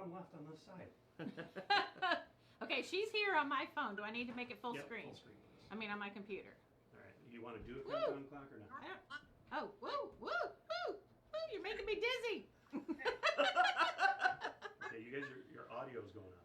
bottom left on this side. Okay, she's here on my phone. Do I need to make it full screen? Full screen, please. I mean, on my computer. All right. You want to do a countdown clock or not? I don't. Oh, woo, woo, woo, woo! You're making me dizzy. Okay, you guys, your audio's going out.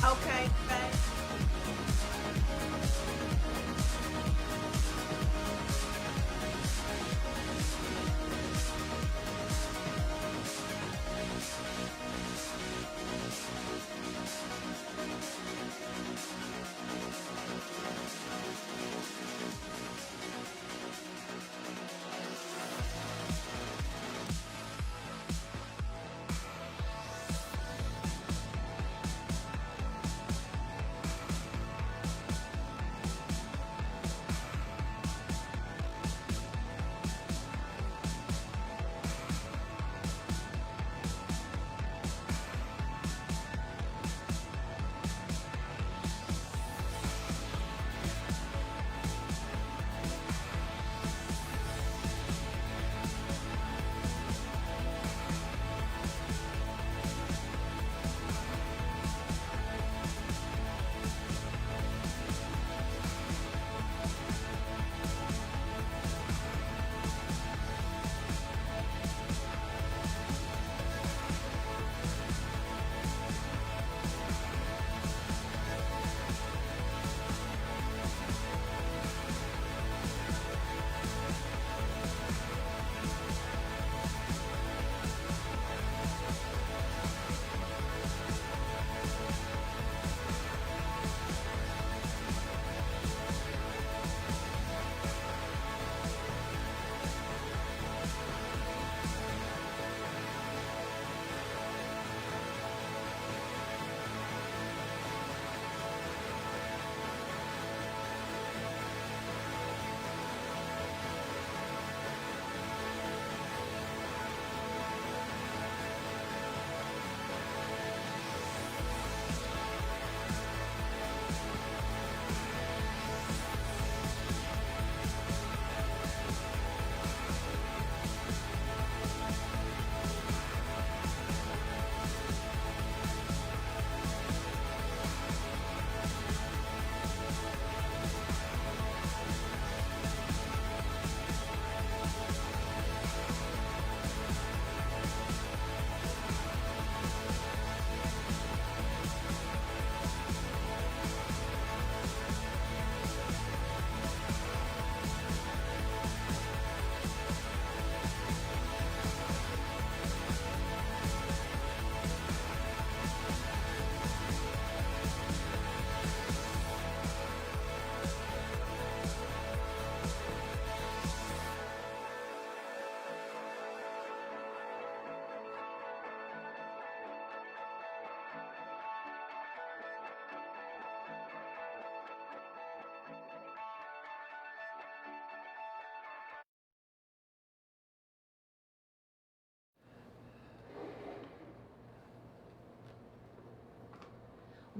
Okay, babe.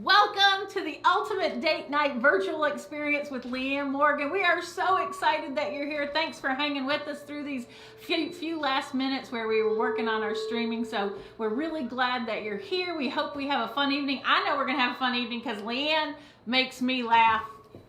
Welcome to the ultimate date night virtual experience with Leanne Morgan. We are so excited that you're here. Thanks for hanging with us through these few last minutes where we were working on our streaming. So we're really glad that you're here. We hope we have a fun evening. I know we're going to have a fun evening because Leanne makes me laugh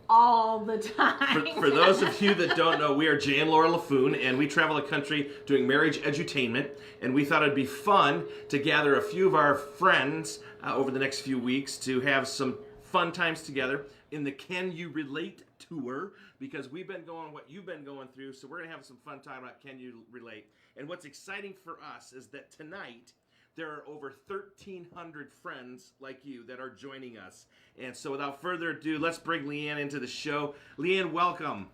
all the time. For those of you that don't know, we are Jay and Laura LaFoon, and we travel the country doing marriage edutainment, and we thought it'd be fun to gather a few of our friends over the next few weeks to have some fun times together in the Can You Relate tour, because we've been going what you've been going through, so we're going to have some fun time about Can You Relate. And what's exciting for us is that tonight, there are over 1,300 friends like you that are joining us. And so without further ado, let's bring Leanne into the show. Leanne, welcome.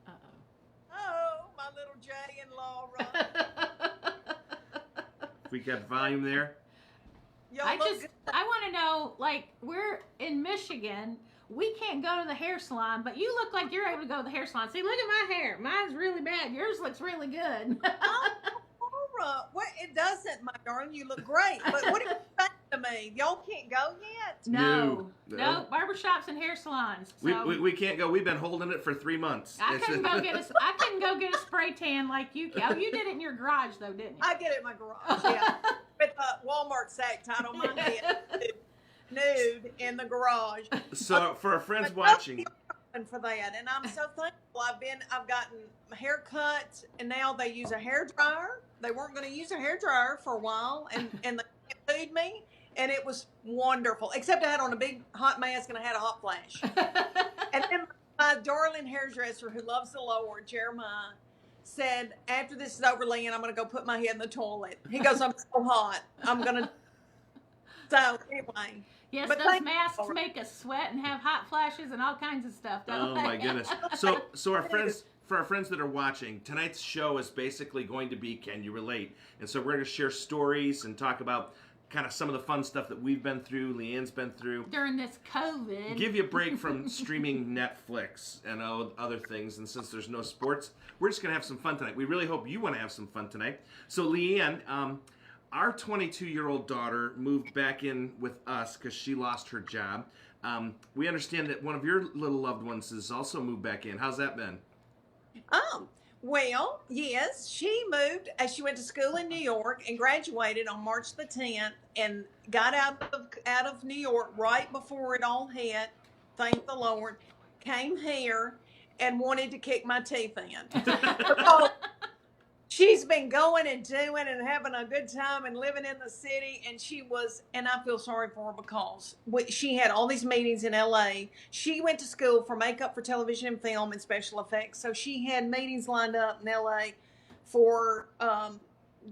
Oh, my little Jay and Laura. We got volume there. Y'all I look good. want to know, like, we're in Michigan. We can't go to the hair salon, but you look like you're able to go to the hair salon. See, look at my hair. Mine's really bad. Yours looks really good. Laura, well, it doesn't, my darling. You look great. But what are you saying to me? Y'all can't go yet? No, No. barbershops and hair salons. So We can't go. We've been holding it for 3 months. I couldn't go get a spray tan like you can. Oh, you did it in your garage though, didn't you? I get it in my garage, yeah. With a Walmart sack tied on my head. Nude in the garage. So for our friends watching, And for that, and I'm so thankful. I've gotten haircuts, and now they use a hair dryer. They weren't going to use a hair dryer for a while, and they food me, and it was wonderful. Except I had on a big hot mask and I had a hot flash. And then my darling hairdresser, who loves the Lord, Jeremiah, said, "After this is over, Leanne, I'm going to go put my head in the toilet." He goes, "I'm so hot. I'm going to." So anyway. Yes, But those thank masks you. make us sweat and have hot flashes and all kinds of stuff, don't oh they? my goodness. So our friends, for our friends that are watching, tonight's show is basically going to be Can You Relate? And so we're going to share stories and talk about kind of some of the fun stuff that we've been through, Leanne's been through. During this COVID. Give you a break from streaming Netflix and other things. And since there's no sports, we're just going to have some fun tonight. We really hope you want to have some fun tonight. So Leanne, our 22-year-old daughter moved back in with us because she lost her job. We understand that one of your little loved ones has also moved back in. How's that been? Well, yes, she moved. She went to school in New York and graduated on March the 10th, and got out of New York right before it all hit. Thank the Lord. Came here and wanted to kick my teeth in. Because she's been going and doing and having a good time and living in the city, and I feel sorry for her because she had all these meetings in LA. She went to school for makeup for television and film and special effects, so she had meetings lined up in LA for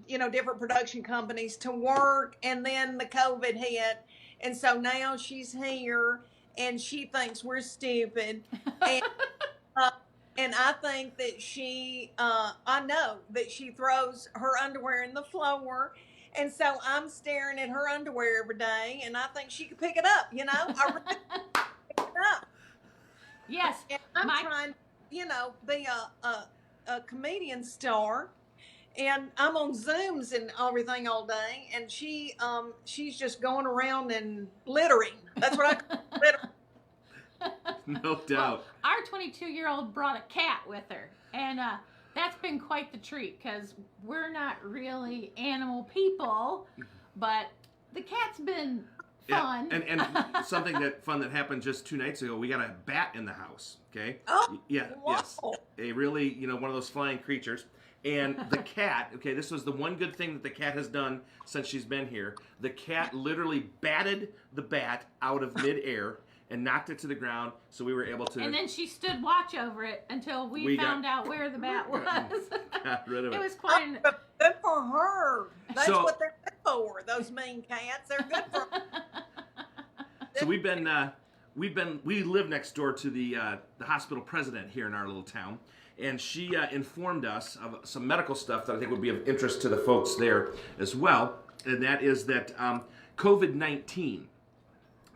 different production companies to work, and then the COVID hit, and so now she's here and she thinks we're stupid. And I think that I know that she throws her underwear in the floor. And so I'm staring at her underwear every day, and I think she could pick it up, I really pick it up. Yes. And I'm trying to, be a comedian star. And I'm on Zooms and everything all day. And she's just going around and littering. That's what I call littering. No doubt. Well, our 22-year-old brought a cat with her, and that's been quite the treat because we're not really animal people, but the cat's been fun. Yeah, and something that happened just 2 nights ago, we got a bat in the house, okay? Oh, yeah, wow. Yes. A really, one of those flying creatures. And the cat, okay, this was the one good thing that the cat has done since she's been here. The cat literally batted the bat out of midair and knocked it to the ground, so we were able to... And then she stood watch over it until we found out where the bat was. Got rid of it. It was quite an... Good for her. That's So- what they're good for. Those mean cats. They're good for her. So we live next door to the hospital president here in our little town, and she informed us of some medical stuff that I think would be of interest to the folks there as well, and that is that COVID-19,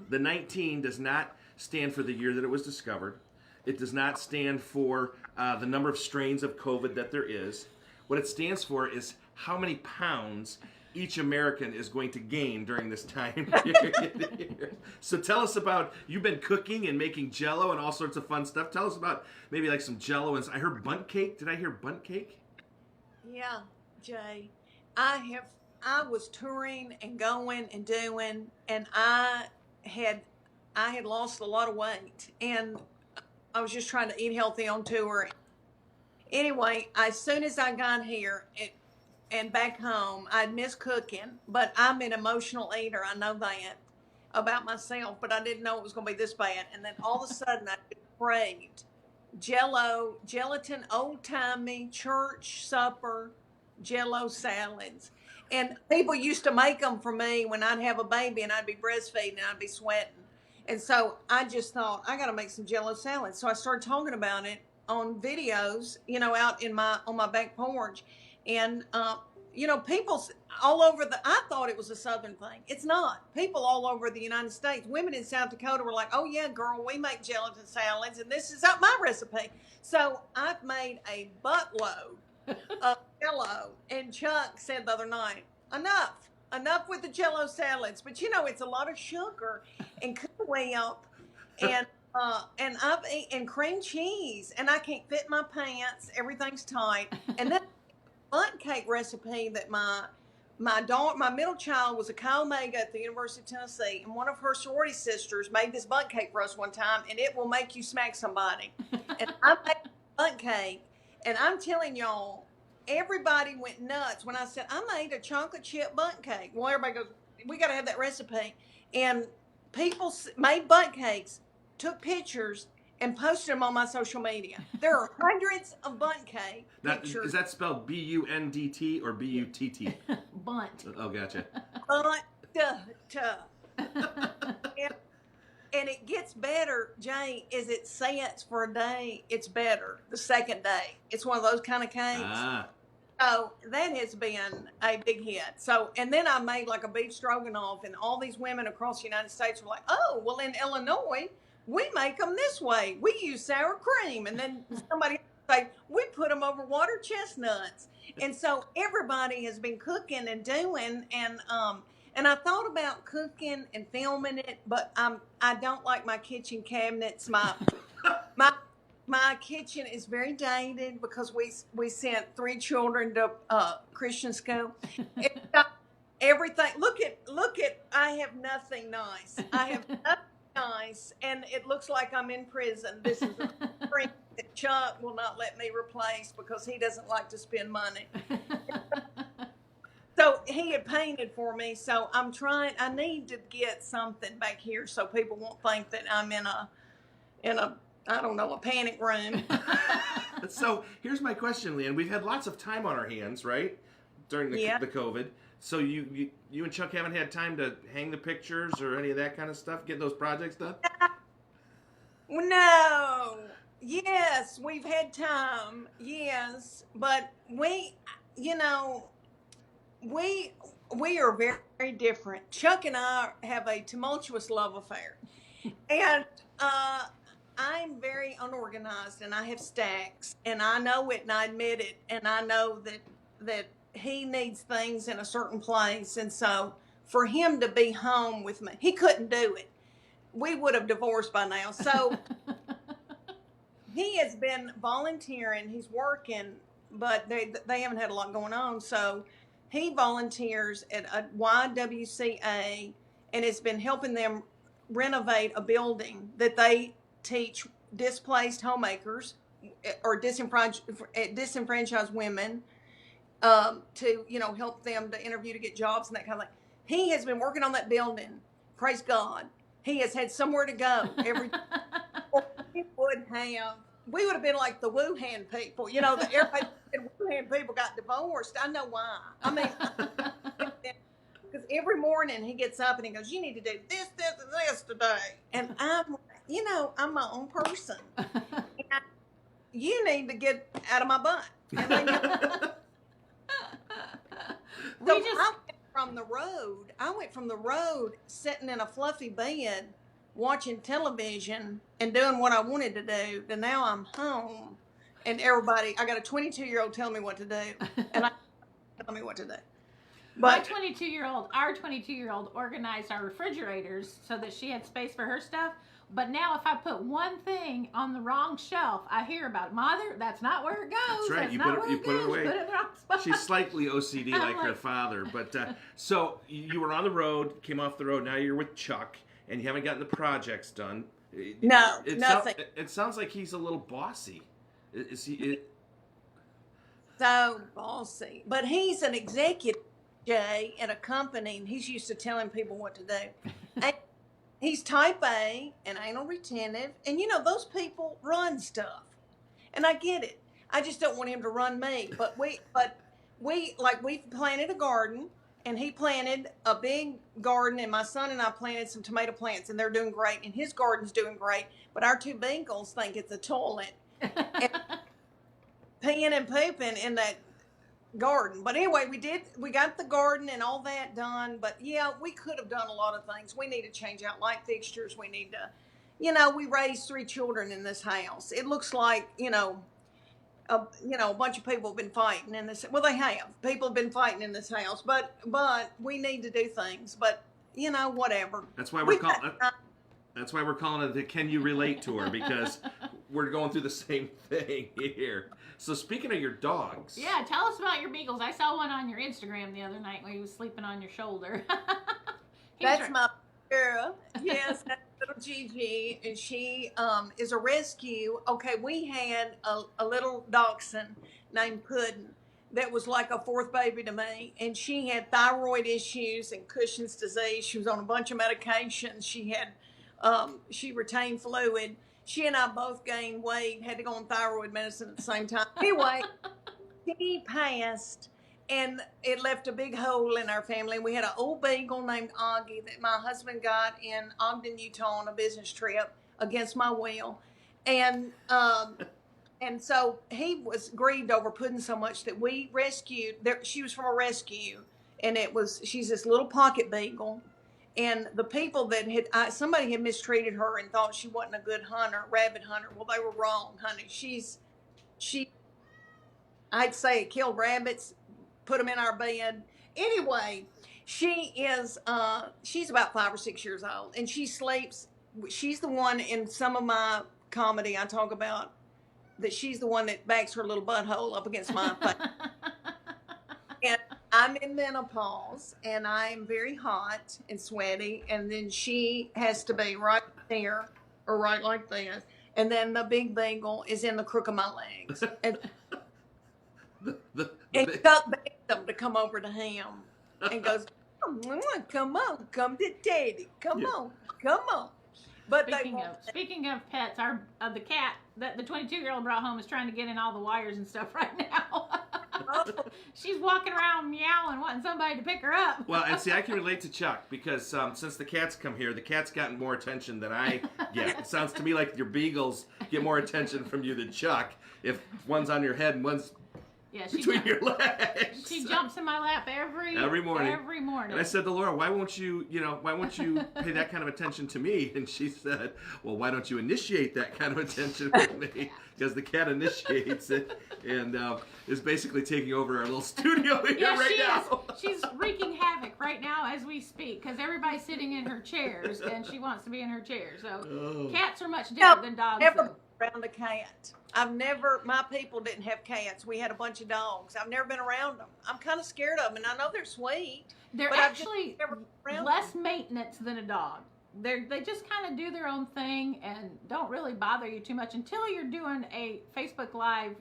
the 19 does not stand for the year that it was discovered. It does not stand for the number of strains of COVID that there is. What it stands for is how many pounds each American is going to gain during this time period. So tell us about, you've been cooking and making Jell-O and all sorts of fun stuff. Tell us about maybe like some Jell-O, and I heard bundt cake. Did I hear bundt cake? Yeah, Jay. I was touring and going and doing, and had lost a lot of weight, and I was just trying to eat healthy on tour. Anyway, as soon as I got here and back home, I'd miss cooking, but I'm an emotional eater. I know that about myself, but I didn't know it was going to be this bad. And then all of a sudden, I craved Jell-O, gelatin, old-timey church supper, Jell-O salads. And people used to make them for me when I'd have a baby and I'd be breastfeeding and I'd be sweating. And so I just thought, I got to make some Jell-O salads. So I started talking about it on videos, out on my back porch. And, people all over I thought it was a Southern thing. It's not. People all over the United States, women in South Dakota were like, oh yeah, girl, we make gelatin salads and this is my recipe. So I've made a buttload of Jell-O, and Chuck said the other night, enough with the Jell-O salads. But it's a lot of sugar and Cool Whip and I've eaten cream cheese, and I can't fit my pants. Everything's tight. And then bundt cake recipe that my middle child was a Chi Omega at the University of Tennessee, and one of her sorority sisters made this bundt cake for us one time, and it will make you smack somebody. And I made bundt cake, and I'm telling y'all, everybody went nuts when I said I made a chocolate chip bundt cake. Well, everybody goes, we got to have that recipe. And people made bundt cakes, took pictures, and posted them on my social media. There are hundreds of bundt cake pictures. Is that spelled B-U-N-D-T or B-U-T-T? Bunt. Oh, gotcha. And it gets better, Jay, as it sets for a day. It's better the second day. It's one of those kind of cakes. So that has been a big hit. So, and then I made like a beef stroganoff, and all these women across the United States were like, oh, well, in Illinois, we make them this way. We use sour cream. And then somebody say, we put them over water chestnuts. And so everybody has been cooking and doing, and I thought about cooking and filming it, but I don't like my kitchen cabinets. My kitchen is very dated because we sent 3 children to Christian school. Everything. Look at. I have nothing nice. I have nothing nice, and it looks like I'm in prison. This is a drink that Chuck will not let me replace because he doesn't like to spend money. So he had painted for me. So I'm trying. I need to get something back here so people won't think that I'm in a I don't know, a panic room. So here's my question, Leanne. We've had lots of time on our hands, right, during the COVID. So you and Chuck haven't had time to hang the pictures or any of that kind of stuff, get those projects done? No. Yes, we've had time. Yes, but we are very, very different. Chuck and I have a tumultuous love affair, and I'm very unorganized, and I have stacks, and I know it, and I admit it, and I know that he needs things in a certain place, and so for him to be home with me, he couldn't do it. We would have divorced by now. So he has been volunteering. He's working, but they haven't had a lot going on. So he volunteers at a YWCA, and has been helping them renovate a building that they teach displaced homemakers or disenfranchised women to help them to interview to get jobs and that kind of thing. He has been working on that building. Praise God. He has had somewhere to go every. We would have been like the Wuhan people. Everybody in Wuhan people got divorced. I know why. I mean, because every morning he gets up and he goes, "You need to do this, this, and this today." And I'm my own person. And you need to get out of my butt. And I went from the road sitting in a fluffy bed watching television and doing what I wanted to do, and now I'm home and I got a 22-year-old telling me what to do, and I tell me what to do. My But 22-year-old, our 22-year-old organized our refrigerators so that she had space for her stuff. But now if I put one thing on the wrong shelf, I hear about it. Mother, that's not where it goes. That's right. That's You not put it- where you it put it goes. away. You put it in the wrong spot. She's slightly OCD I'm like her like- father. But so you were on the road, came off the road. Now you're with Chuck, and you haven't gotten the projects done. No, it nothing. It sounds like he's a little bossy. Is he? so bossy. But he's an executive, Jay, in a company, and he's used to telling people what to do. And he's type A and anal retentive, and those people run stuff, and I get it. I just don't want him to run me. But we we've planted a garden, and he planted a big garden, and my son and I planted some tomato plants, and they're doing great, and his garden's doing great. But our two beagles think it's a toilet, peeing and pooping in that garden. But anyway, we got the garden and all that done. But yeah, we could have done a lot of things. We need to change out light fixtures. We need to, we raised 3 children in this house. It looks like, a bunch of people have been fighting in this. Well, they have. People have been fighting in this house, but we need to do things. But whatever. That's why we're calling. That's why we're calling it the "Can You Relate" tour, because we're going through the same thing here. So speaking of your dogs, Yeah, tell us about your beagles. I saw one on your Instagram the other night when he was sleeping on your shoulder. That's my girl. Yes, that's little Gigi, and she is a rescue. Okay, we had a little dachshund named Puddin that was like a fourth baby to me, and she had thyroid issues and Cushing's disease. She was on a bunch of medications. She retained fluid. She and I both gained weight, had to go on thyroid medicine at the same time. Anyway, she passed, and it left a big hole in our family. We had an old beagle named Augie that my husband got in Ogden, Utah on a business trip against my will. And so he was grieved over Puddin so much that we rescued. She was from a rescue, and she's this little pocket beagle. And the people that somebody had mistreated her and thought she wasn't a good hunter, rabbit hunter. Well, they were wrong, honey. I'd say it killed rabbits, put them in our bed. Anyway, she's about 5 or 6 years old, and she sleeps. She's the one in some of my comedy I talk about that she's the one that backs her little butthole up against my face. And I'm in menopause, and I am very hot and sweaty, and then she has to be right there or right like this, and then the big beagle is in the crook of my legs. And Chuck begs them to come over to him and goes, come on, come to daddy, come on. But Speaking of pets, the cat that the 22-year-old brought home is trying to get in all the wires and stuff right now. She's walking around meowing, wanting somebody to pick her up. Well, and see, I can relate to Chuck because since the cats come here, the cat's gotten more attention than I get. It sounds to me like your beagles get more attention from you than Chuck. If one's on your head and one's between your legs. She jumps in my lap every morning. Every morning. And I said to Laura, why won't you pay that kind of attention to me? And she said, well, why don't you initiate that kind of attention with me? Because the cat initiates it and is basically taking over our little studio here now. She's wreaking havoc right now as we speak because everybody's sitting in her chairs and she wants to be in her chair. So cats are much different than dogs. Never around a cat. My people didn't have cats. We had a bunch of dogs. I've never been around them. I'm kind of scared of them, and I know they're sweet. They're actually less maintenance than a dog. They just kind of do their own thing and don't really bother you too much until you're doing a Facebook Live,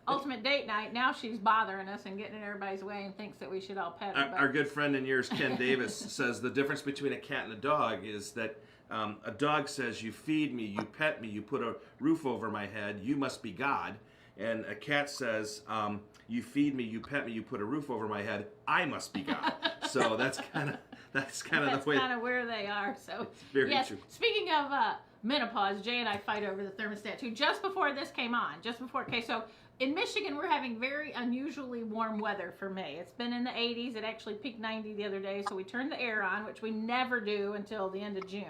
ultimate date night. Now she's bothering us and getting in everybody's way and thinks that we should all pet her. Our good friend and yours, Ken Davis, says the difference between a cat and a dog is that a dog says, you feed me, you pet me, you put a roof over my head, you must be God. And a cat says, you feed me, you pet me, you put a roof over my head, I must be God. So that's kind of the way. That's kind of where they are. So very true. Speaking of menopause, Jay and I fight over the thermostat too. Just before this came on, so in Michigan we're having very unusually warm weather for May. It's been in the 80s. It actually peaked 90 the other day. So we turned the air on, which we never do until the end of June.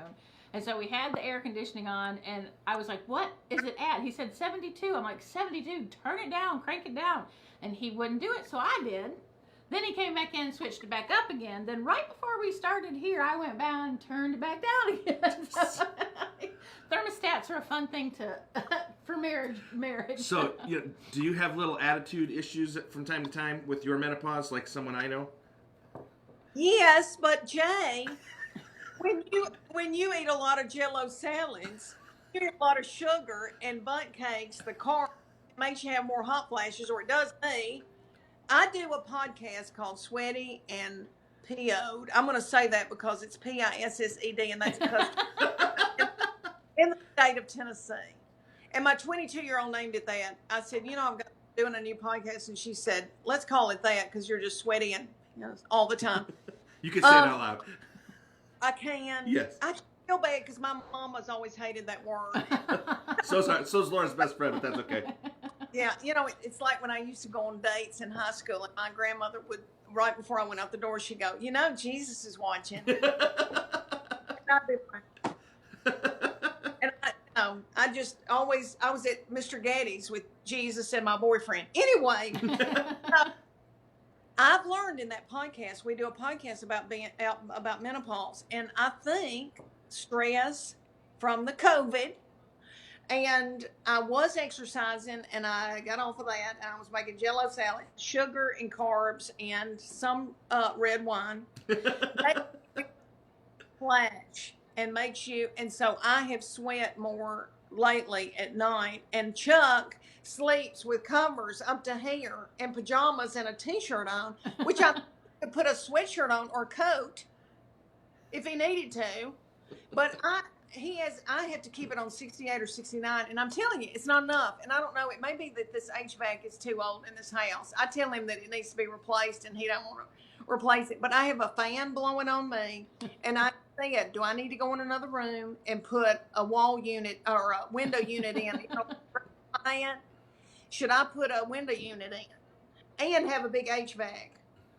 And so we had the air conditioning on, and I was like, what is it at? He said 72. I'm like, 72, turn it down, crank it down. And he wouldn't do it, so I did. Then he came back in and switched it back up again. Then right before we started here, I went down and turned it back down again. So, thermostats are a fun thing to for marriage. So, do you have little attitude issues from time to time with your menopause, like someone I know? Yes, but Jay, when you eat a lot of Jell-O salads, you eat a lot of sugar and bundt cakes, the carb makes you have more hot flashes, or it does me. I do a podcast called Sweaty and PO'd. I'm going to say that because it's PISSED, and that's a custom in the state of Tennessee. And my 22-year-old named it that. I said, I'm doing a new podcast, and she said, let's call it that because you're just sweaty and all the time. You can say it out loud. I can. Yes. I feel bad because my mama's always hated that word. So's Lauren's best friend, but that's okay. Yeah, it's like when I used to go on dates in high school, and my grandmother would, right before I went out the door, she'd go, Jesus is watching. And I'd be like, and I was at Mr. Gaddy's with Jesus and my boyfriend. Anyway, I've learned in that podcast, we do a podcast about menopause, and I think stress from the COVID. And I was exercising, and I got off of that, and I was making Jell-O salad, sugar and carbs, and some red wine. Flash and makes you, and so I have sweat more lately at night. And Chuck sleeps with covers up to here and pajamas and a t-shirt on, which I could put a sweatshirt on or coat if he needed to, but I have to keep it on 68 or 69, and I'm telling you, it's not enough. And I don't know, it may be that this HVAC is too old in this house. I tell him that it needs to be replaced, and he don't want to replace it. But I have a fan blowing on me, and I said, do I need to go in another room and put a wall unit or a window unit in? Should I put a window unit in and have a big HVAC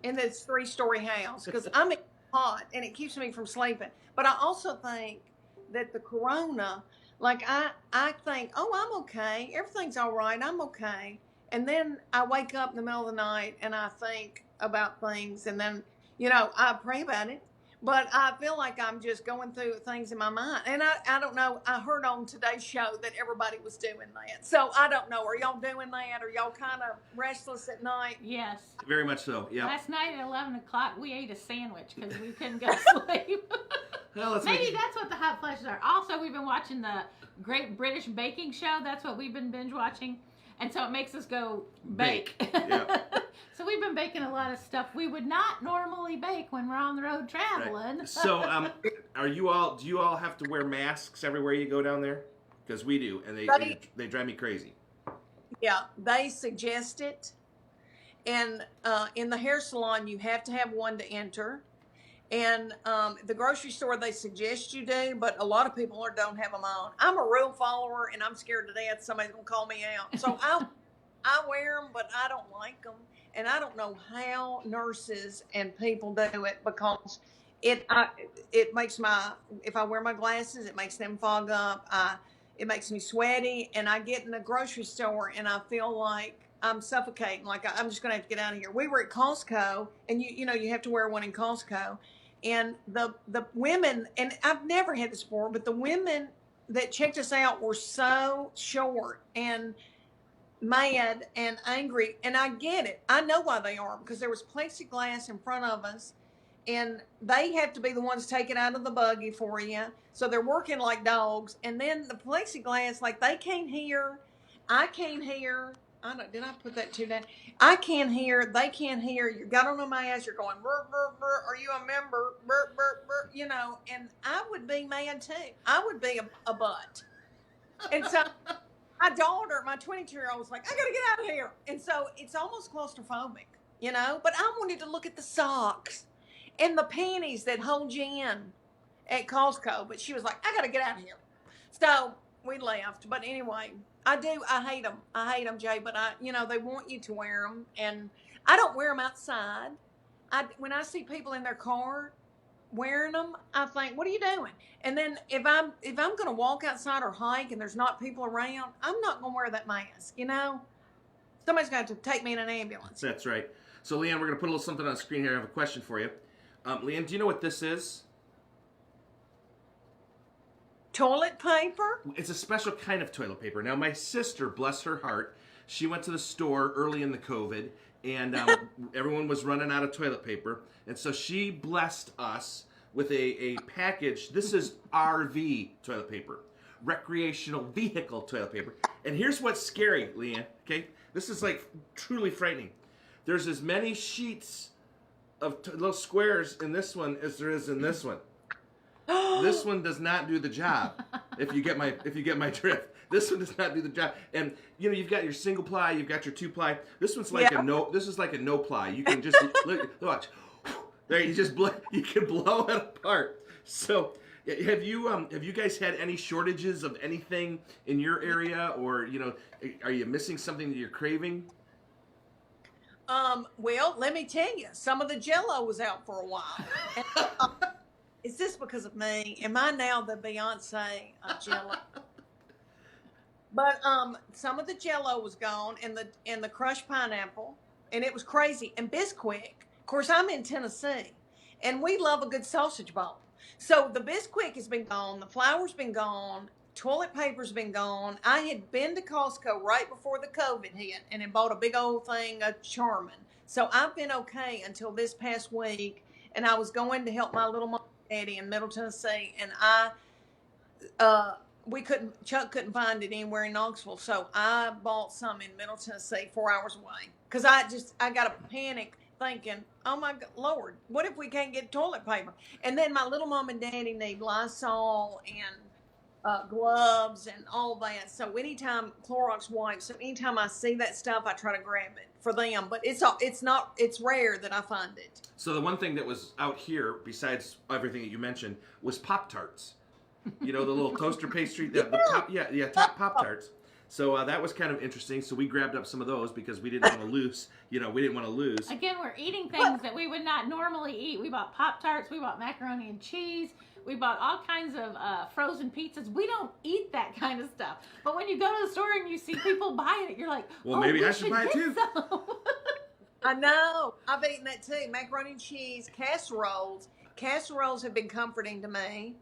in this 3-story house? Because I'm hot, and it keeps me from sleeping. But I also think that the corona, like I think, I'm okay, everything's all right, I'm okay, and then I wake up in the middle of the night and I think about things, and then I pray about it, but I feel like I'm just going through things in my mind. And I don't know, I heard on today's show that everybody was doing that, so I don't know, are y'all doing that? Are y'all kind of restless at night? Yes, very much so. Yeah, last night at 11 o'clock we ate a sandwich because we couldn't go to sleep. Well, maybe that's what the hot flashes are. Also, we've been watching the Great British Baking Show. That's what we've been binge watching, and so it makes us go bake. Yeah. So we've been baking a lot of stuff we would not normally bake when we're on the road traveling. Right. So, do you all have to wear masks everywhere you go down there? Because we do, and they drive me crazy. Yeah, they suggest it, and in the hair salon you have to have one to enter. And the grocery store, they suggest you do, but a lot of people don't have them on. I'm a rule follower, and I'm scared to death somebody's going to call me out. So I wear them, but I don't like them. And I don't know how nurses and people do it, because it makes if I wear my glasses, it makes them fog up. It makes me sweaty, and I get in the grocery store, and I feel like I'm suffocating, like I'm just going to have to get out of here. We were at Costco, and you have to wear one in Costco. And the women, and I've never had this before, but the women that checked us out were so short and mad and angry. And I get it. I know why they are, because there was plexiglass in front of us, and they have to be the ones taking out of the buggy for you. So they're working like dogs. And then the plexiglass, like they can't hear, I can't hear. Did I put that too down? I can't hear. They can't hear. You got on my ass. You're going, burr, burr, burr. Are you a member? Burr, burr, burr. And I would be mad too. I would be a butt. And so my daughter, my 22-year-old, was like, I got to get out of here. And so it's almost claustrophobic, But I wanted to look at the socks and the panties that hold you in at Costco. But she was like, I got to get out of here. So we left. But anyway, I hate them. I hate them, Jay, but they want you to wear them, and I don't wear them outside. When I see people in their car wearing them, I think, what are you doing? And then if I'm going to walk outside or hike and there's not people around, I'm not going to wear that mask, Somebody's going to take me in an ambulance. That's right. So, Leanne, we're going to put a little something on the screen here. I have a question for you. Leanne, do you know what this is? Toilet paper? It's a special kind of toilet paper. Now, my sister, bless her heart, she went to the store early in the COVID, and everyone was running out of toilet paper. And so she blessed us with a package. This is RV toilet paper, recreational vehicle toilet paper. And here's what's scary, Leanne, okay? This is like truly frightening. There's as many sheets of little squares in this one as there is in this one. This one does not do the job. If you get my drift, this one does not do the job. And you know, you've got your single ply, you've got your 2-ply. This one's like This is like a no ply. You can just watch. There, you can blow it apart. So, have you guys had any shortages of anything in your area, or you know, are you missing something that you're craving? Well, let me tell you, some of the Jell-O was out for a while. And, is this because of me? Am I now the Beyonce of Jell-O? But some of the Jell-O was gone, and the crushed pineapple, and it was crazy. And Bisquick, of course, I'm in Tennessee, and we love a good sausage bowl. So the Bisquick has been gone, the flour's been gone, toilet paper's been gone. I had been to Costco right before the COVID hit, and had bought a big old thing of Charmin. So I've been okay until this past week, and I was going to help my little mom and daddy in Middle Tennessee, and Chuck couldn't find it anywhere in Knoxville, so I bought some in Middle Tennessee 4 hours away. Because I got a panic thinking, oh my Lord, what if we can't get toilet paper? And then my little mom and daddy need Lysol and gloves and all that. So anytime, Clorox wipes, so anytime I see that stuff, I try to grab it for them. But it's rare that I find it. So the one thing that was out here, besides everything that you mentioned, was Pop-Tarts. You know, the little toaster pastry, Pop-Tarts. So that was kind of interesting. So we grabbed up some of those because we didn't want to lose. You know, we didn't want to lose. Again, we're eating things that we would not normally eat. We bought Pop-Tarts. We bought macaroni and cheese. We bought all kinds of frozen pizzas. We don't eat that kind of stuff. But when you go to the store and you see people buying it, you're like, well, maybe I should buy it too. I know. I've eaten that too. Macaroni and cheese, casseroles. Casseroles have been comforting to me.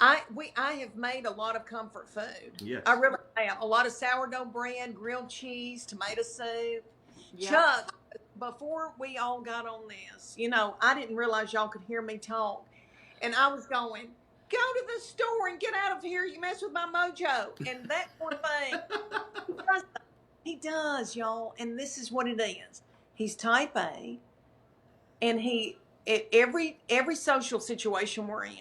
I have made a lot of comfort food. Yes. I really have. A lot of sourdough bread, grilled cheese, tomato soup. Yep. Chuck, before we all got on this, you know, I didn't realize y'all could hear me talk. And I was going, go to the store and get out of here. You mess with my mojo. And that one thing, he does, y'all. And this is what it is. He's type A. And every social situation we're in,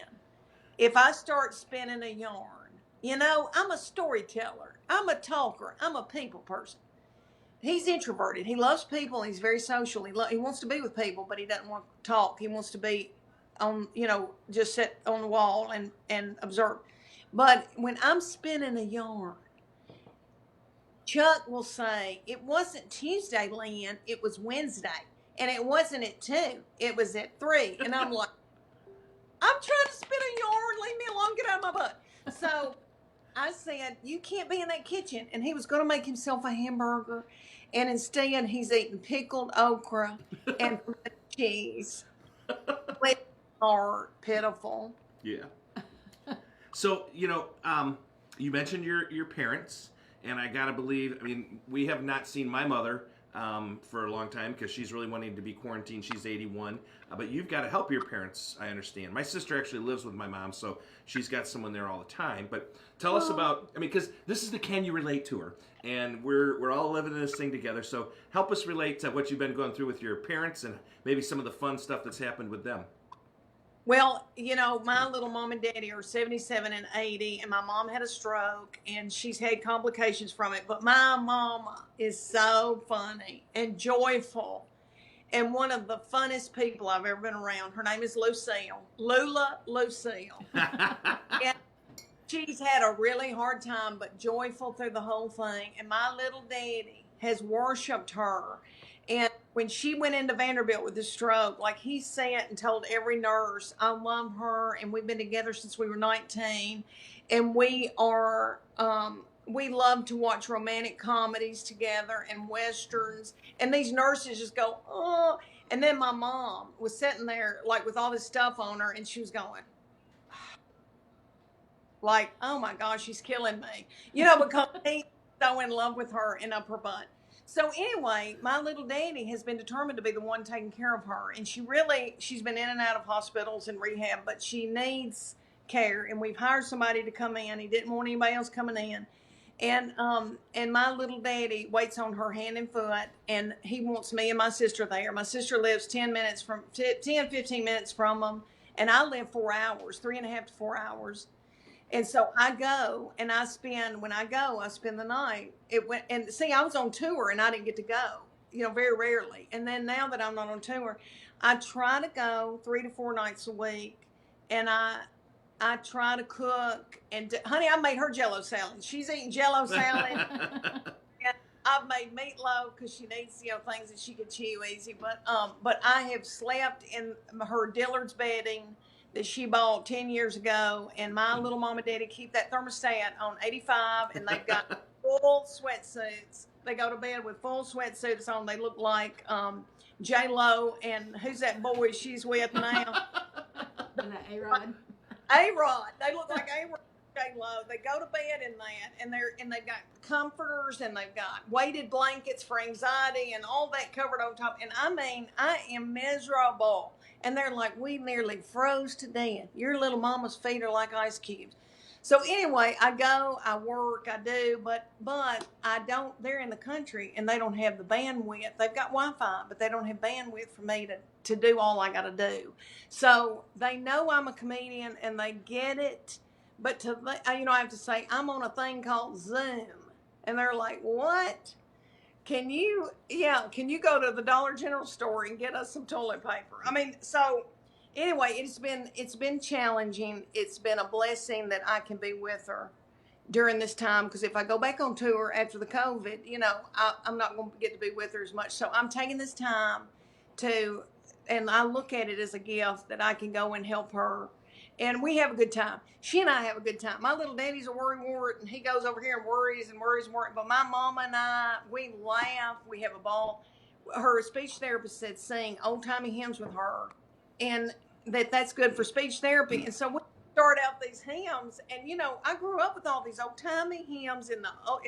if I start spinning a yarn, you know, I'm a storyteller. I'm a talker. I'm a people person. He's introverted. He loves people. He's very social. He wants to be with people, but he doesn't want to talk. He wants to be on, you know, just sit on the wall and observe. But when I'm spinning a yarn, Chuck will say, it wasn't Tuesday, Leanne, it was Wednesday. And it wasn't at 2, it was at 3. And I'm like, I'm trying to spin a yarn, leave me alone, get out of my butt. So I said, you can't be in that kitchen. And he was going to make himself a hamburger. And instead, he's eating pickled okra and cheese. Are pitiful. Yeah. So, you know, you mentioned your parents, and I gotta believe, I mean, we have not seen my mother for a long time because she's really wanting to be quarantined. She's 81. But you've got to help your parents, I understand. My sister actually lives with my mom, so she's got someone there all the time. But tell us about, I mean, because this is the Can You Relate Tour, and we're all living in this thing together. So help us relate to what you've been going through with your parents and maybe some of the fun stuff that's happened with them. Well, you know, my little mom and daddy are 77 and 80, and my mom had a stroke, and she's had complications from it. But my mama is so funny and joyful, and one of the funnest people I've ever been around. Her name is Lucille. Lucille. And she's had a really hard time, but joyful through the whole thing. And my little daddy has worshipped her. And when she went into Vanderbilt with the stroke, like he sat and told every nurse, I love her, and we've been together since we were 19, and we are we love to watch romantic comedies together and westerns. And these nurses just go, oh. And then my mom was sitting there like with all this stuff on her, and she was going, like, oh my gosh, she's killing me. Because he's so in love with her and up her butt. So anyway, my little daddy has been determined to be the one taking care of her. And she's been in and out of hospitals and rehab, but she needs care. And we've hired somebody to come in. He didn't want anybody else coming in. And my little daddy waits on her hand and foot, and he wants me and my sister there. My sister lives 15 minutes from him, and I live 4 hours, 3.5 to 4 hours. And so I go, and I spend the night. I was on tour, and I didn't get to go, very rarely. And then now that I'm not on tour, I try to go 3 to 4 nights a week, and I try to cook. And honey, I made her Jell-O salad. She's eating Jell-O salad. And I've made meatloaf because she needs, things that she can chew easy. But I have slept in her Dillard's bedding that she bought 10 years ago, and my little mom and daddy keep that thermostat on 85, and they've got full sweatsuits. They go to bed with full sweatsuits on. They look like J-Lo, and who's that boy she's with now? A-Rod. A-Rod. They look like A-Rod, J-Lo. They go to bed in that, and they've got comforters, and they've got weighted blankets for anxiety and all that covered on top. And I mean, I am miserable. And they're like, we nearly froze to death. Your little mama's feet are like ice cubes. So anyway, I go, I work, I do, but I don't, they're in the country and they don't have the bandwidth. They've got Wi-Fi, but they don't have bandwidth for me to do all I got to do. So they know I'm a comedian and they get it. But I have to say, I'm on a thing called Zoom. And they're like, what? Can you go to the Dollar General store and get us some toilet paper? I mean, so anyway, it's been challenging. It's been a blessing that I can be with her during this time, because if I go back on tour after the COVID, I'm not going to get to be with her as much. So I'm taking this time and I look at it as a gift that I can go and help her. And we have a good time. She and I have a good time. My little daddy's a worrywart, and he goes over here and worries and worries and worries. But my mama and I, we laugh. We have a ball. Her speech therapist said sing old-timey hymns with her, and that's good for speech therapy. And so we start out these hymns, and I grew up with all these old-timey hymns in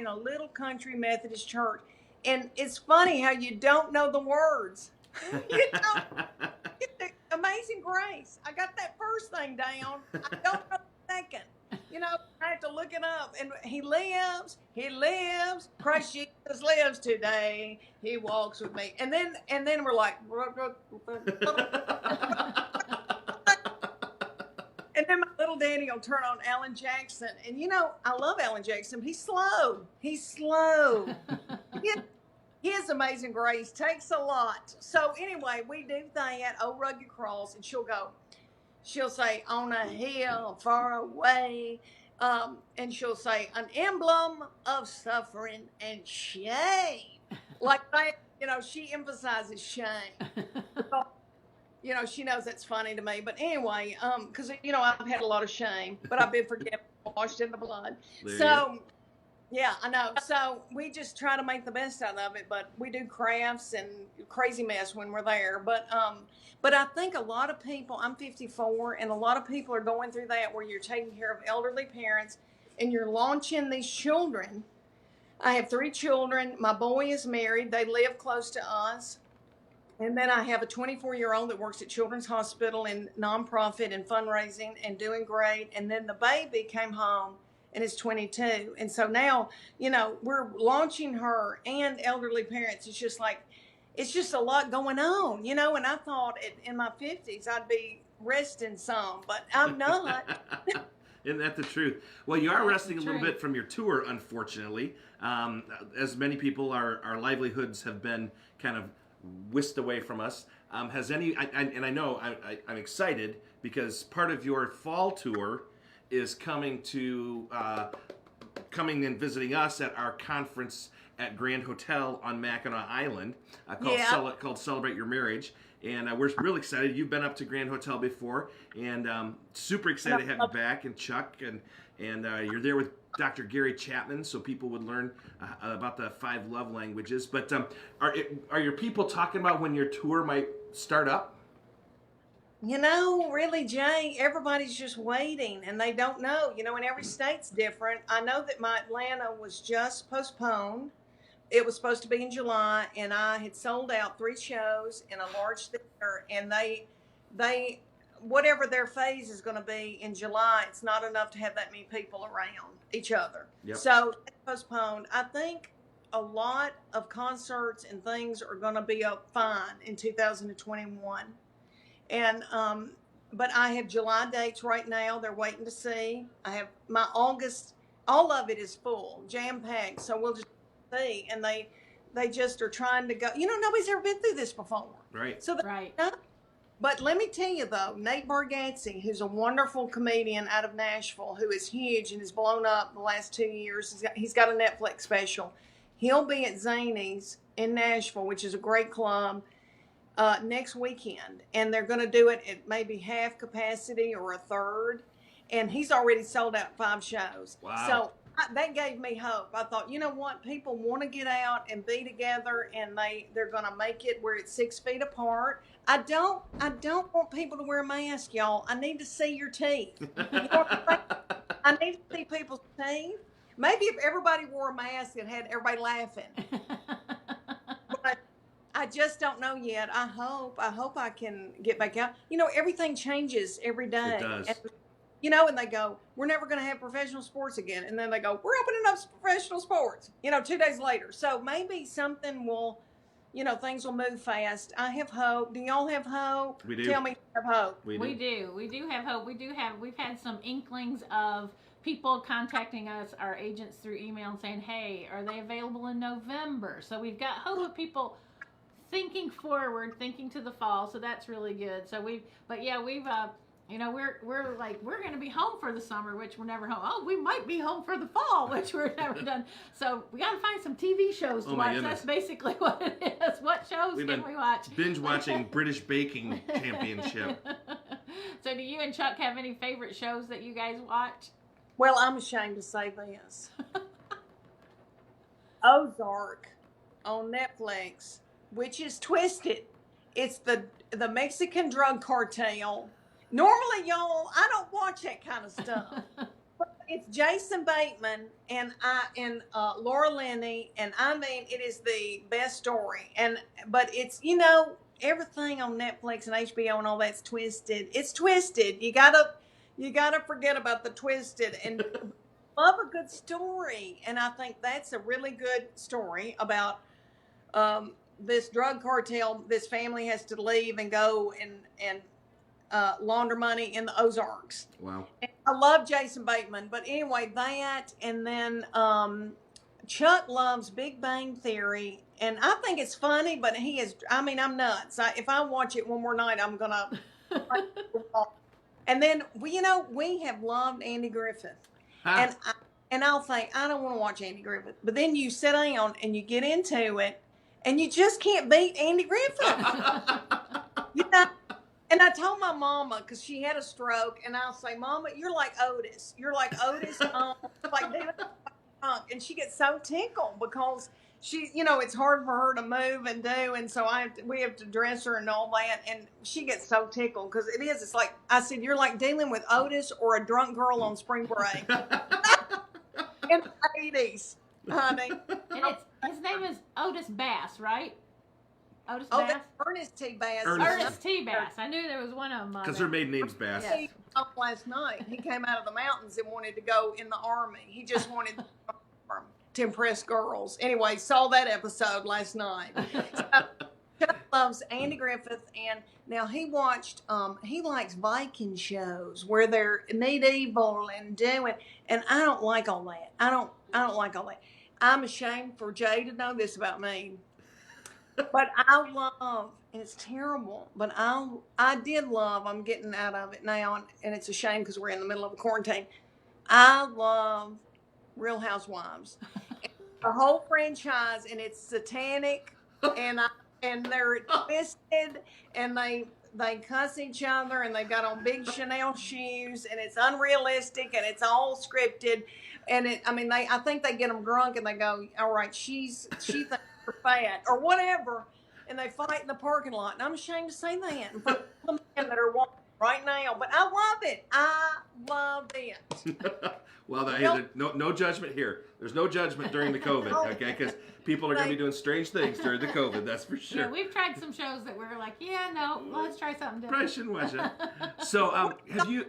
a little country Methodist church. And it's funny how you don't know the words. Amazing Grace. I got that first thing down. I don't know the second. I have to look it up. And he lives. Christ Jesus lives today. He walks with me. And then we're like, and then my little daddy will turn on Alan Jackson. And I love Alan Jackson. He's slow. His Amazing Grace takes a lot. So anyway, we do that, Oh Rugged Cross, and she'll say, on a hill far away, and she'll say, an emblem of suffering and shame. Like that, she emphasizes shame. So, she knows that's funny to me. But anyway, because, I've had a lot of shame, but I've been forgiven, washed in the blood. Yeah, I know. So we just try to make the best out of it, but we do crafts and crazy mess when we're there. But I think a lot of people, I'm 54, and a lot of people are going through that where you're taking care of elderly parents and you're launching these children. I have 3 children. My boy is married. They live close to us. And then I have a 24-year-old that works at Children's Hospital in nonprofit and fundraising and doing great. And then the baby came home and is 22. And so now, we're launching her and elderly parents. It's just a lot going on, and I thought in my 50s I'd be resting some, but I'm not. Isn't that the truth? Well, you are resting a little bit from your tour, unfortunately. As many people, our livelihoods have been kind of whisked away from us. I'm excited because part of your fall tour is coming and visiting us at our conference at Grand Hotel on Mackinac Island called Celebrate Your Marriage. And we're really excited. You've been up to Grand Hotel before, and super excited to have you back, and Chuck, And you're there with Dr. Gary Chapman, so people would learn about the 5 love languages. But are your people talking about when your tour might start up? You know, really, Jay, everybody's just waiting and they don't know. You know, and every state's different. I know that my Atlanta was just postponed. It was supposed to be in July, and I had sold out 3 shows in a large theater, and they whatever their phase is going to be in July, it's not enough to have that many people around each other. Yep. So it's postponed. I think a lot of concerts and things are going to be up fine in 2021. And but I have July dates right now. They're waiting to see. I have my August. All of it is full, jam packed. So we'll just see. And they just are trying to go. You know, nobody's ever been through this before. Right. So Right. But let me tell you though, Nate Bargatze, who's a wonderful comedian out of Nashville, who is huge and has blown up the last 2 years. He's got a Netflix special. He'll be at Zany's in Nashville, which is a great club, next weekend, and they're going to do it at maybe half capacity or a third, and he's already sold out 5 shows. Wow. So that gave me hope. I thought, you know what, people want to get out and be together, and they're going to make it where it's 6 feet apart. I don't want people to wear a mask, y'all. I need to see your teeth. You know what I'm saying? I need to see people's teeth. Maybe if everybody wore a mask, it had everybody laughing. But I just don't know yet. I hope I can get back out. You know, everything changes every day. It does. And, you know, and they go, we're never going to have professional sports again. And then they go, we're opening up professional sports, 2 days later. So maybe something will, things will move fast. I have hope. Do y'all have hope? We do. Tell me you have hope. We do. We do have hope. We've had some inklings of people contacting us, our agents, through email and saying, hey, are they available in November? So we've got hope of people thinking forward, thinking to the fall. So that's really good. So we're going to be home for the summer, which we're never home. Oh, we might be home for the fall, which we're never done. So we got to find some TV shows to watch. That's basically what it is. What shows can we watch? Binge watching British Baking Championship. So do you and Chuck have any favorite shows that you guys watch? Well, I'm ashamed to say this. Ozark on Netflix, which is twisted. It's the Mexican drug cartel. Normally, y'all, I don't watch that kind of stuff. But it's Jason Bateman and Laura Linney, and I mean, it is the best story. But it's everything on Netflix and HBO and all that's twisted. It's twisted. You gotta forget about the twisted and love a good story. And I think that's a really good story about this drug cartel. This family has to leave and go and launder money in the Ozarks. Wow. And I love Jason Bateman, but anyway, that, and then Chuck loves Big Bang Theory, and I think it's funny, but I'm nuts. If I watch it one more night, I'm gonna. And then we have loved Andy Griffith, and I'll think I don't want to watch Andy Griffith, but then you sit down and you get into it, and you just can't beat Andy Griffith. And I told my mama, because she had a stroke, and I'll say, Mama, you're like Otis. You're like Otis, like David. And she gets so tickled because she, it's hard for her to move and do, and so we have to dress her and all that, and she gets so tickled because it's like, I said, you're like dealing with Otis or a drunk girl on spring break in the 80s, honey. And his name is Otis Bass, right? Otis Oh, Bass? that's Ernest T. Bass. Ernest T. Bass. I knew there was one of them. Because her maiden name's Bass. He last night. He came out of the mountains and wanted to go in the army. He just wanted to impress girls. Anyway, saw that episode last night. So, Chuck loves Andy Griffith, and now he likes Viking shows where they're medieval and doing, and I don't like all that. I don't like all that. I'm ashamed for Jay to know this about me. But I love, and it's terrible, but I did love, I'm getting out of it now, and it's a shame because we're in the middle of a quarantine. I love Real Housewives. The whole franchise, and it's satanic, and they're twisted, and they cuss each other, and they've got on big Chanel shoes, and it's unrealistic, and it's all scripted. And I think they get them drunk, and they go, all right, she thinks we're fat or whatever, and they fight in the parking lot. And I'm ashamed to say that in front of the men that are walking right now, but I love it. I love it. Well, no judgment here. There's no judgment during the COVID, okay? Because people are going to be doing strange things during the COVID, that's for sure. Yeah, we've tried some shows that we're like, yeah, no, let's try something different. Probably shouldn't watch it. So, have you...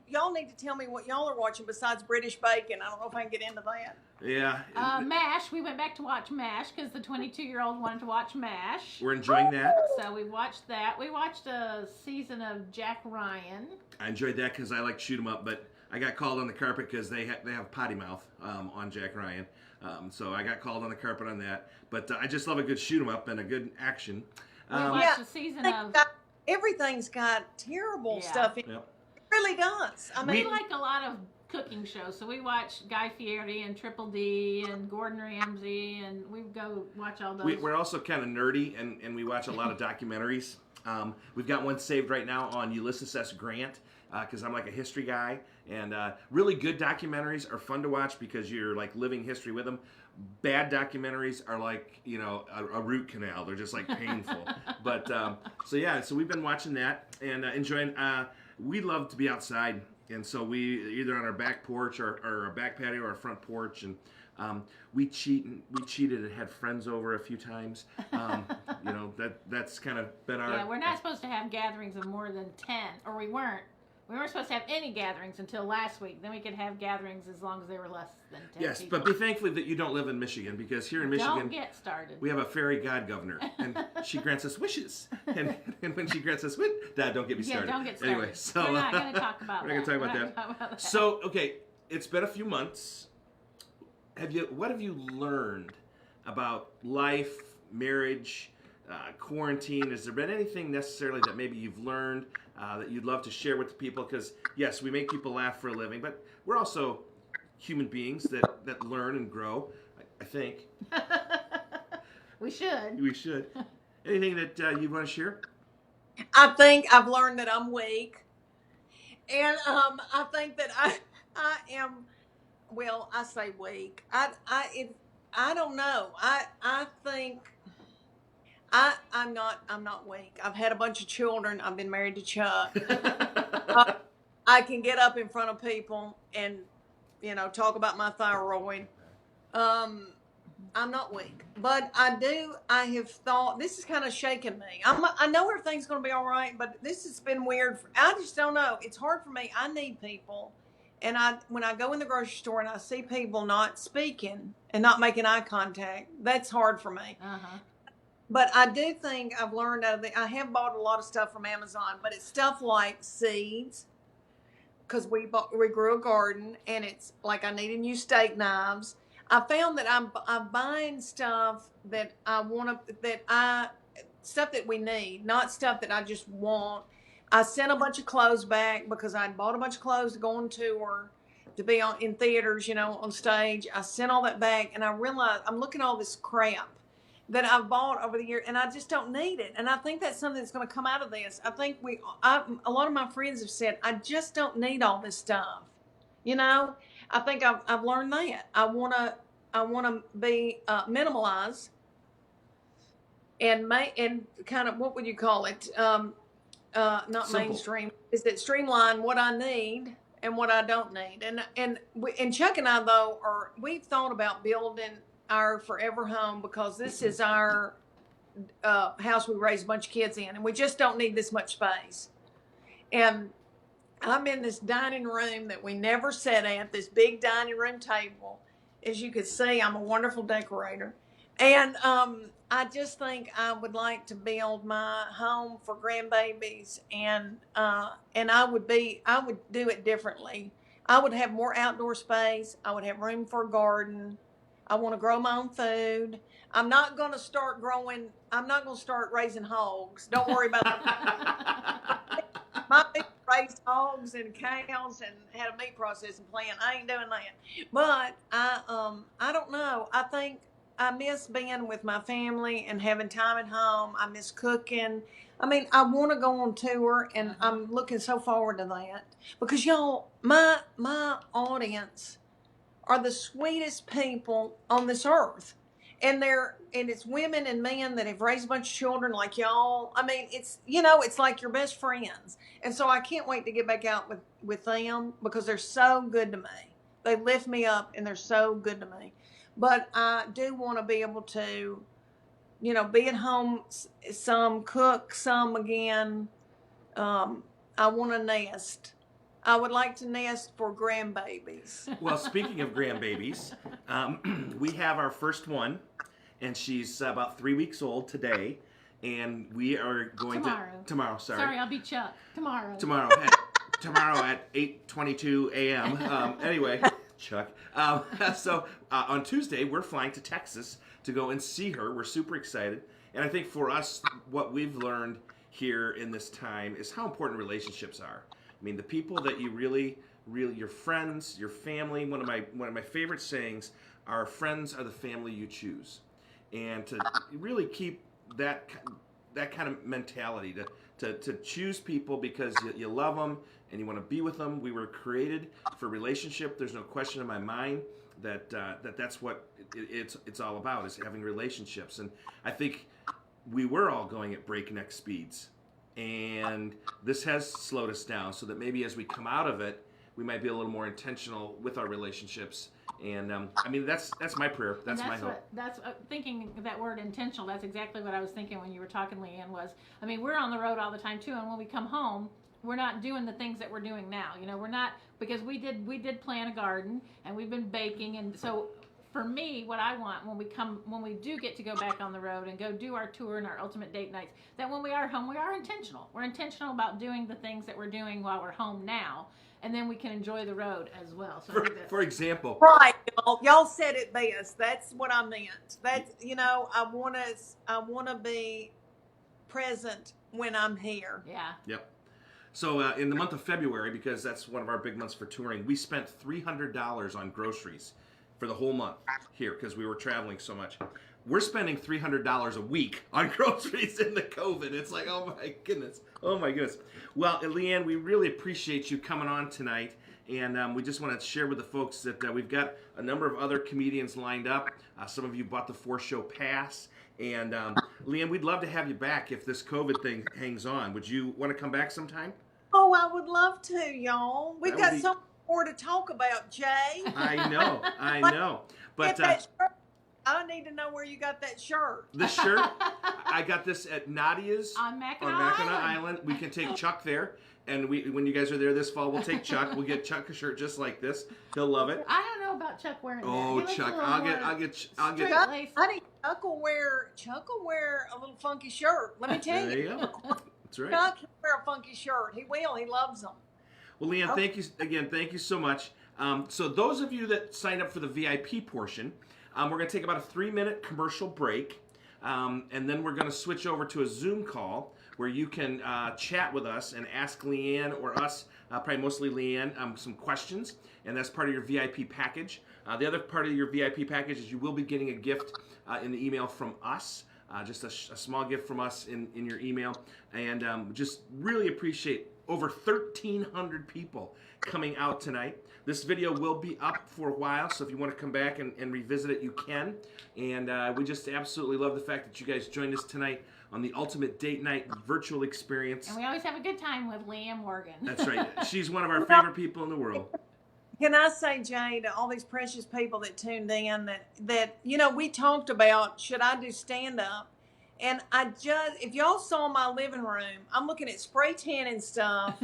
Y'all need to tell me what y'all are watching besides British Bacon. I don't know if I can get into that. Yeah. MASH. We went back to watch MASH because the 22-year-old wanted to watch MASH. We're enjoying that. So we watched that. We watched a season of Jack Ryan. I enjoyed that because I like shoot 'em up, but I got called on the carpet because they have potty mouth on Jack Ryan. So I got called on the carpet on that. But I just love a good shoot 'em up and a good action. We watched a season of... Everything's got terrible stuff in it. Yep. It really does. We like a lot of cooking shows, so we watch Guy Fieri and Triple D and Gordon Ramsay, and we go watch all those. We're also kind of nerdy, and we watch a lot of documentaries. We've got one saved right now on Ulysses S. Grant, because I'm like a history guy, and really good documentaries are fun to watch because you're like living history with them. Bad documentaries are like, a root canal. They're just like painful. But so we've been watching that and enjoying. We love to be outside, and so we either on our back porch or our back patio or our front porch, and we cheated and had friends over a few times. That's kind of been our... Yeah, we're not supposed to have gatherings of more than 10, or we weren't. We weren't supposed to have any gatherings until last week. Then we could have gatherings as long as they were less than 10 Yes, people. but be thankful that you don't live in Michigan, because here in Michigan... Don't get started. We have a fairy god governor, and she grants us wishes. And when she grants us wishes... Dad, don't get me started. Yeah, don't get started. Anyway, so... We're not going to talk about that. We're not going to talk about that. So, okay, it's been a few months. What have you learned about life, marriage, quarantine? Has there been anything necessarily that maybe you've learned that you'd love to share with the people? Because, yes, we make people laugh for a living, but we're also human beings that learn and grow, I think. We should. We should. Anything that you want to share? I think I've learned that I'm weak. And I think that I am, well, I say weak. I don't know. I think I'm not weak. I've had a bunch of children. I've been married to Chuck. I can get up in front of people and, talk about my thyroid. I'm not weak, but I have thought, this is kind of shaking me. I know everything's going to be all right, but this has been weird. I just don't know. It's hard for me. I need people. And when I go in the grocery store and I see people not speaking and not making eye contact, that's hard for me. Uh-huh. But I do think I've learned I have bought a lot of stuff from Amazon, but it's stuff like seeds, because we grew a garden, and it's like I needed new steak knives. I found that I'm buying stuff that stuff that we need, not stuff that I just want. I sent a bunch of clothes back because I'd bought a bunch of clothes to go on tour, to be in theaters, on stage. I sent all that back, and I realized I'm looking at all this crap that I've bought over the years, and I just don't need it. And I think that's something that's going to come out of this. I think a lot of my friends have said, I just don't need all this stuff. I think I've learned that. I want to be minimalized and kind of, what would you call it? Not Simple. Mainstream. Is that streamline what I need and what I don't need? And Chuck and I, though, we've thought about building our forever home, because this is our house we raised a bunch of kids in, and we just don't need this much space. And I'm in this dining room that we never sat at, this big dining room table. As you can see, I'm a wonderful decorator. And I just think I would like to build my home for grandbabies, and I would do it differently. I would have more outdoor space. I would have room for a garden. I want to grow my own food. I'm not going to start raising hogs. Don't worry about that. My people raised hogs and cows and had a meat processing plant. I ain't doing that. But I don't know. I think I miss being with my family and having time at home. I miss cooking. I mean, I want to go on tour, and I'm looking so forward to that because y'all, my audience are the sweetest people on this earth. And it's women and men that have raised a bunch of children like y'all. I mean, it's like your best friends. And so I can't wait to get back out with them because they're so good to me. They lift me up and they're so good to me. But I do want to be able to, be at home some, cook some again. I want to nest. I would like to nest for grandbabies. Well, speaking of grandbabies, we have our first one, and she's about 3 weeks old today, and we are going tomorrow. Sorry, I'll be Chuck tomorrow. Tomorrow at 8:22 a.m. Anyway, Chuck. So on Tuesday, we're flying to Texas to go and see her. We're super excited, and I think for us, what we've learned here in this time is how important relationships are. I mean, the people that you really, your friends, your family. One of my favorite sayings are, "Friends are the family you choose," and to really keep that kind of mentality to choose people because you love them and you want to be with them. We were created for relationship. There's no question in my mind that's what it's all about, is having relationships. And I think we were all going at breakneck speeds. And this has slowed us down so that maybe as we come out of it, we might be a little more intentional with our relationships. And I mean, that's my prayer. That's my hope. That's thinking that word intentional. That's exactly what I was thinking when you were talking, Leanne. I mean, we're on the road all the time too, and when we come home, we're not doing the things that we're doing now. We're not, because we did plant a garden and we've been baking, and so. For me, what I want when we do get to go back on the road and go do our tour and our ultimate date nights, that when we are home, we are intentional. We're intentional about doing the things that we're doing while we're home now, and then we can enjoy the road as well. So for example, right, y'all said it best. That's what I meant. That's I want to be present when I'm here. Yeah. Yep. So in the month of February, because that's one of our big months for touring, we spent $300 on groceries for the whole month here because we were traveling so much. We're spending $300 a week on groceries in the COVID. It's like, oh my goodness. Well, Leanne, we really appreciate you coming on tonight. And we just want to share with the folks that we've got a number of other comedians lined up. Some of you bought the 4-show pass. And Leanne, we'd love to have you back if this COVID thing hangs on. Would you want to come back sometime? Oh, I would love to, y'all. We've got so more to talk about, Jay. I know. But I need to know where you got that shirt. This shirt, I got this at Nadia's on Mackinac Island. We can take Chuck there, and when you guys are there this fall, we'll take Chuck. We'll get Chuck a shirt just like this. He'll love it. I don't know about Chuck wearing that. Oh, Chuck, I'll get. Honey, Chuck will wear a little funky shirt. Let me tell you. There you go. That's right. Chuck will wear a funky shirt. He will. He loves them. Well, Leanne, thank you so much. So those of you that signed up for the VIP portion, we're going to take about a 3-minute commercial break, and then we're going to switch over to a Zoom call where you can chat with us and ask Leanne or us, probably mostly Leanne, some questions, and that's part of your VIP package. The other part of your VIP package is you will be getting a gift in the email from us. Just a small gift from us in your email, and just really appreciate over 1,300 people coming out tonight. This video will be up for a while, so if you want to come back and revisit it, you can. And we just absolutely love the fact that you guys joined us tonight on the Ultimate Date Night virtual experience. And we always have a good time with Leanne Morgan. That's right. She's one of our favorite people in the world. Can I say, Jay, to all these precious people that tuned in, that we talked about, should I do stand-up? And if y'all saw my living room, I'm looking at spray tan and stuff,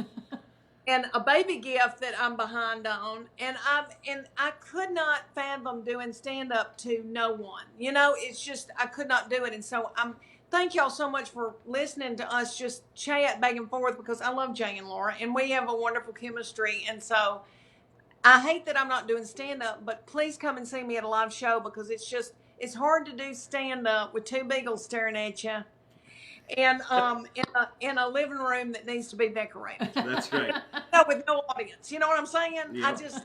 and a baby gift that I'm behind on, and I could not fathom doing stand-up to no one. It's just, I could not do it. And so thank y'all so much for listening to us just chat back and forth, because I love Jay and Laura, and we have a wonderful chemistry. And so I hate that I'm not doing stand-up, but please come and see me at a live show, because it's hard to do stand-up with 2 beagles staring at you, and in a living room that needs to be decorated. That's right. With no audience. You know what I'm saying? Yeah. I just,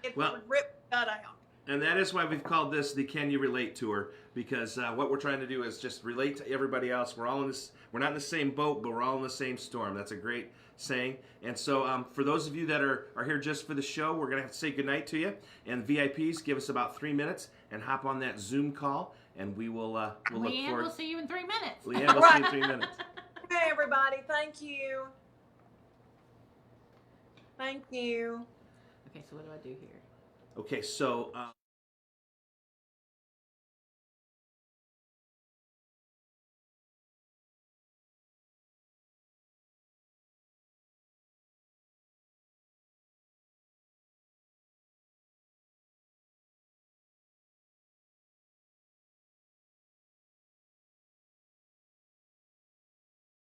it would rip that out. And that is why we've called this the Can You Relate Tour, because what we're trying to do is just relate to everybody else. We're all in this. We're not in the same boat, but we're all in the same storm. That's a great saying. And so for those of you that are here just for the show, we're going to have to say goodnight to you. And VIPs, give us about 3 minutes and hop on that Zoom call, and we'll look forward. Leanne, we'll see you in 3 minutes. Leanne, we'll see you in 3 minutes. Hey, everybody. Thank you. Thank you. Okay, so what do I do here? Okay, so...